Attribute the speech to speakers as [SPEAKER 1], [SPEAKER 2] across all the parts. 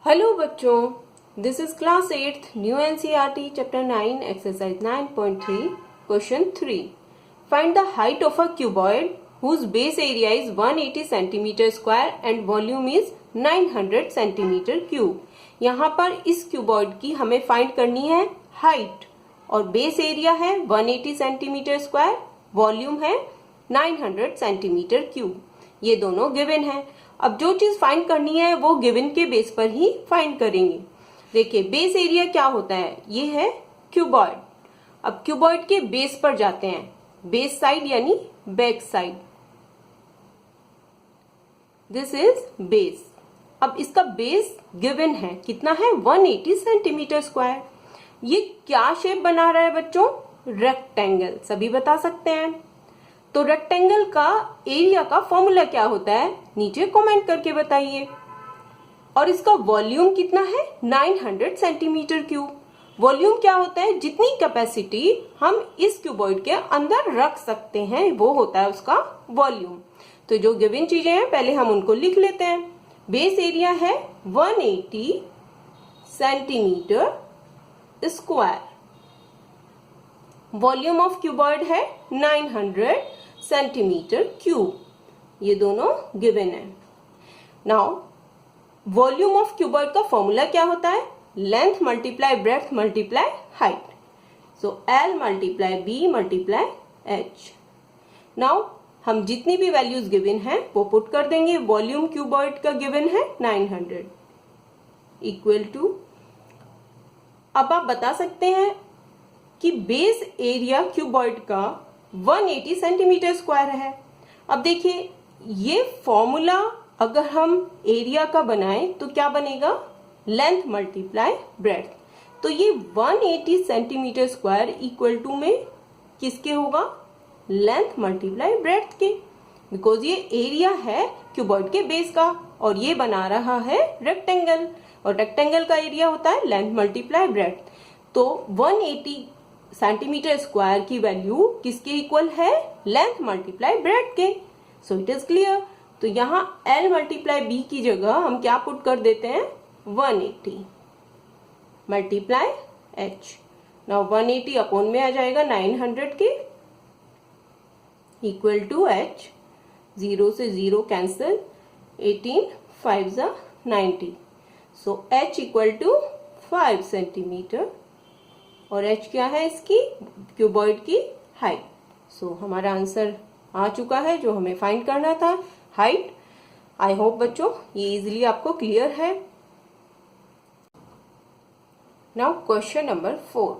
[SPEAKER 1] Hello बच्चों, this is class 8th new NCERT chapter 9 exercise 9.3 question 3. Find the height of a cuboid whose base area is 180 centimeter square and volume is 900 centimeter cube. यहाँ पर इस cuboid की हमें find करनी है height और base area है 180 centimetre square, volume है 900 सेंटीमीटर क्यूब. ये दोनों गिवन है. अब जो चीज फाइंड करनी है वो गिवन के बेस पर ही फाइंड करेंगे. देखिए बेस एरिया क्या होता है, ये है क्यूबॉइड. अब क्यूबॉइड के बेस पर जाते हैं, बेस साइड यानी back side. This is base. अब इसका बेस गिवन है, कितना है 180 सेंटीमीटर स्क्वायर. ये क्या शेप बना रहा है बच्चों, रेक्टेंगल. सभी बता सकते हैं. तो रेक्टेंगल का एरिया का फॉर्मूला क्या होता है, नीचे कमेंट करके बताइए. और इसका वॉल्यूम कितना है 900 सेंटीमीटर क्यूब. वॉल्यूम क्या होता है, जितनी कैपेसिटी हम इस क्यूबॉइड के अंदर रख सकते हैं वो होता है उसका वॉल्यूम. तो जो गिवन चीजें हैं पहले हम उनको लिख लेते हैं. बेस एरिया है 180 centimetre square. Volume of cuboid है 900 सेंटीमीटर क्यूब. ये दोनों गिवन है. नाउ वॉल्यूम ऑफ क्यूबॉइड का फॉर्मूला क्या होता है, length multiply breadth multiply height. So L multiply B multiply H. Now हम जितनी भी वैल्यूज गिवन है वो पुट कर देंगे. वॉल्यूम क्यूबॉइड का गिवन है 900 इक्वल टू, अब आप बता सकते हैं कि बेस एरिया क्यूबॉइड का 180 सेंटीमीटर स्क्वायर है. अब देखिए ये फॉर्मूला अगर हम एरिया का बनाएं तो क्या बनेगा, लेंथ मल्टीप्लाई ब्रेड्थ. तो ये 180 सेंटीमीटर स्क्वायर इक्वल टू में किसके होगा, लेंथ मल्टीप्लाई ब्रेड्थ के. बिकॉज ये एरिया है क्यूबॉइड के बेस का और ये बना रहा है रेक्टेंगल, और रेक्टेंगल का एरिया होता है लेंथ मल्टीप्लाई ब्रेड्थ. तो 180 सेंटीमीटर स्क्वायर की वैल्यू किसके इक्वल है, लेंथ मल्टीप्लाई ब्रेड्थ के. So it is clear. तो यहाँ L मल्टीप्लाई B की जगह हम क्या पुट कर देते हैं, 180 मल्टीप्लाई H. नाउ 180 अपॉन में आ जाएगा 900 के इक्वल टू H. 0 से 0 कैंसिल, 18 5 जा 90. सो H इक्वल टू 5 सेंटीमीटर और H क्या है इसकी, क्यूबॉइड की हाइट. सो हमारा आंसर आ चुका है जो हमें फाइंड करना था, हाइट. आई होप बच्चों ये इजीली आपको क्लियर है. Now question number 4.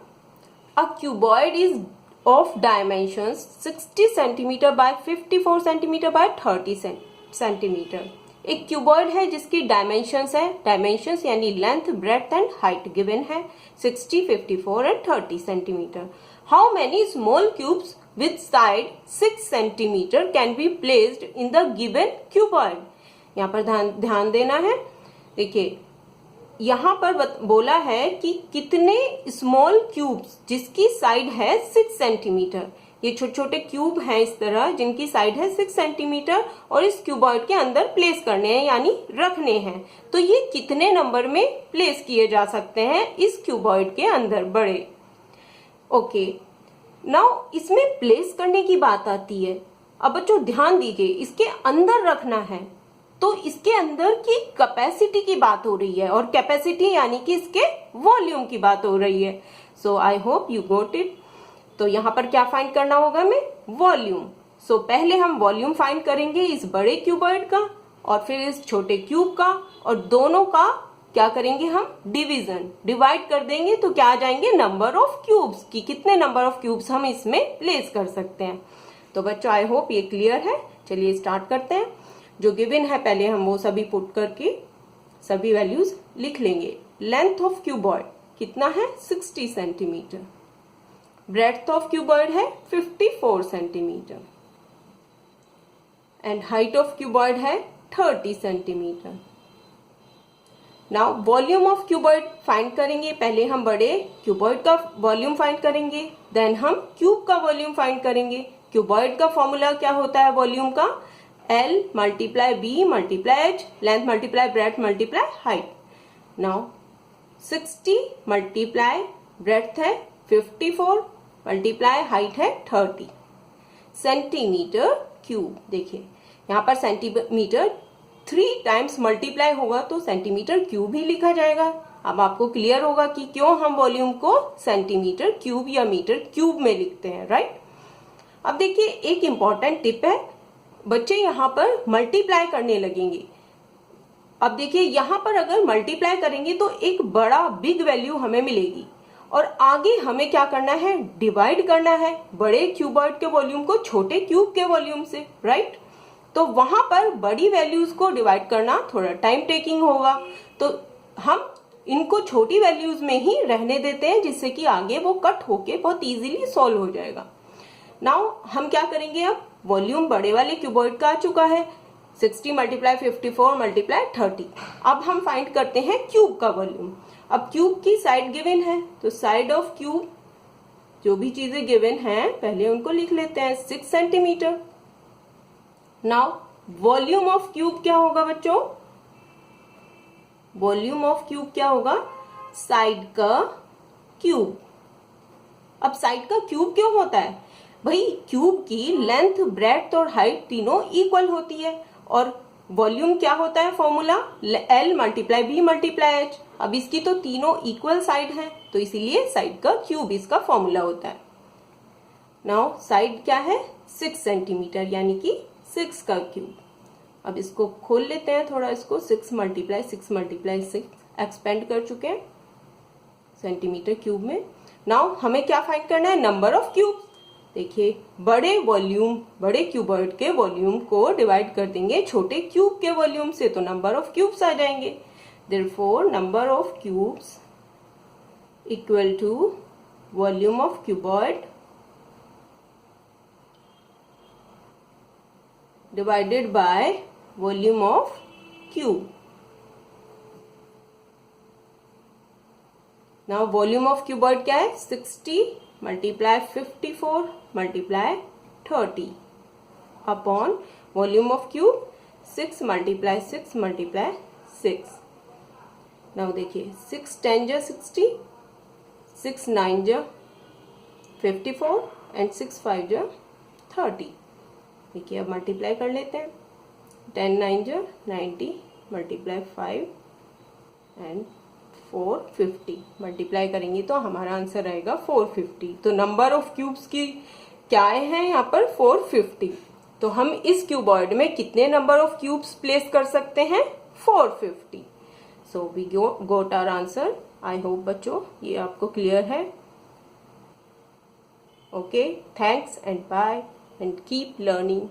[SPEAKER 1] A cuboid is of dimensions 60 centimetre bye 54 centimetre bye 30 centimetre. एक क्यूबॉइड है जिसकी डायमेंशंस है, डायमेंशंस यानी length breadth and height given है 60, 54 and 30 centimetre. How many small cubes with side 6 centimetre can be placed in the given cuboid. यहाँ पर ध्यान देना है. देखिए यहाँ पर बोला है कि कितने स्मॉल क्यूब्स जिसकी साइड है 6 सेंटीमीटर. ये छोटे छोटे क्यूब हैं इस तरह जिनकी साइड है 6 सेंटीमीटर और इस क्यूबॉइड के अंदर प्लेस करने हैं यानी रखने हैं. तो ये कितने नंबर में प्लेस किए जा सकते हैं इस क्यूबॉइड के अंदर, बड़े. ओके, नाउ इसमें प्लेस करने की बात आती है. अब बच्चों ध्यान दीजिए, इसके अंदर रखना है तो इसके अंदर की कैपेसिटी की बात हो रही है और कैपेसिटी यानी कि इसके वॉल्यूम की बात हो रही है. So I hope you got it. तो यहाँ पर क्या फाइंड करना होगा हमें, वॉल्यूम. सो पहले हम वॉल्यूम फाइंड करेंगे इस बड़े क्यूबॉइड का और फिर इस छोटे क्यूब का, और दोनों का क्या करेंगे हम, डिवीजन, डिवाइड कर देंगे. तो क्या आ जाएंगे, नंबर ऑफ क्यूब्स की, कितने नंबर ऑफ क्यूब्स हम इसमें प्लेस कर सकते हैं. तो बच्चों आई होप ये क्लियर है. चलिए स्टार्ट करते हैं. जो गिवन है पहले हम वो सभी पुट करके सभी वैल्यूज लिख लेंगे. लेंथ ऑफ क्यूबॉइड कितना है, 60 सेंटीमीटर. ब्रेड्थ ऑफ क्यूबॉइड है 54 centimetre and height of cuboid है 30 centimetre. Now volume of cuboid find करेंगे. पहले हम बड़े क्यूबॉइड का वॉल्यूम फाइंड करेंगे, देन हम क्यूब का वॉल्यूम फाइंड करेंगे. क्यूबॉइड का फॉर्मूला क्या होता है वॉल्यूम का, L multiply B multiply H, length multiply breadth multiply height. Now 60 multiply breadth है 54 मल्टीप्लाई हाइट है 30 सेंटीमीटर क्यूब। देखिए यहाँ पर सेंटीमीटर 3 टाइम्स मल्टीप्लाई होगा तो सेंटीमीटर क्यूब ही लिखा जाएगा। अब आपको क्लियर होगा कि क्यों हम वॉल्यूम को सेंटीमीटर क्यूब या मीटर क्यूब में लिखते हैं, राइट। अब देखिए एक इंपॉर्टेंट टिप है, बच्चे यहाँ पर मल्टीप्लाई करने लगेंगे। अब देखिए यहाँ पर अगर मल्टीप्लाई करेंगे तो एक बड़ा बिग वैल्यू हमें मिलेगी और आगे हमें क्या करना है, डिवाइड करना है बड़े क्यूबॉइड के वॉल्यूम को छोटे क्यूब के वॉल्यूम से, राइट। तो वहां पर बड़ी वैल्यूज को डिवाइड करना थोड़ा टाइम टेकिंग होगा, तो हम इनको छोटी वैल्यूज में ही रहने देते हैं जिससे कि आगे वो कट होके बहुत इजीली सॉल्व हो जाएगा। नाउ हम क्या करेंगे, अब वॉल्यूम बड़े वाले क्यूबॉइड का आ चुका है 60 मल्टीप्लाई 54 मल्टीप्लाई 30। अब हम फाइंड करते हैं क्यूब का वॉल्यूम। अब क्यूब की साइड गिवन है तो साइड ऑफ क्यूब जो भी चीजें गिवन हैं पहले उनको लिख लेते हैं 6 centimetre. Now volume of cube क्या होगा बच्चों, वॉल्यूम ऑफ क्यूब क्या होगा, साइड का क्यूब। अब साइड का क्यूब क्यों होता है भाई, क्यूब की लेंथ ब्रेड्थ और हाइट तीनों इक्वल होती है और वॉल्यूम क्या होता है, formula L multiply B multiply H। अब इसकी तो तीनों इक्वल साइड है तो इसीलिए साइड का क्यूब इसका फॉर्मूला होता है। नाउ साइड क्या है 6 सेंटीमीटर यानी कि 6 का क्यूब। अब इसको खोल लेते हैं थोड़ा, इसको 6 मल्टीप्लाई 6 एक्सपेंड कर चुके हैं सेंटीमीटर क्यूब में। नाउ हमें क्या फाइंड करना है, नंबर ऑफ क्यूब। देखिए बड़े क्यूबॉइड के वॉल्यूम को डिवाइड कर देंगे छोटे क्यूब के वॉल्यूम से तो नंबर ऑफ क्यूब्स आ जाएंगे। Therefore number of cubes equal to volume of cuboid divided by volume of cube. Now volume of cuboid क्या है 60 multiply 54 multiply 30 upon volume of cube 6 multiply 6 multiply 6। Now देखिए 6 10 जा 60, 6 9 जा 54 and 6 5 जा 30। देखिए अब मल्टीप्लाई कर लेते हैं 10 9 जा 90 मल्टीप्लाई 5 एंड 450 मल्टीप्लाई करेंगे तो हमारा आंसर आएगा 450। तो नंबर ऑफ क्यूब्स की क्या है यहाँ पर 450। तो हम इस क्यूबॉइड में कितने नंबर ऑफ क्यूब्स प्लेस कर सकते हैं 450। So we got our answer. I hope बच्चों ये आपको क्लियर है। Okay, thanks and bye and keep learning.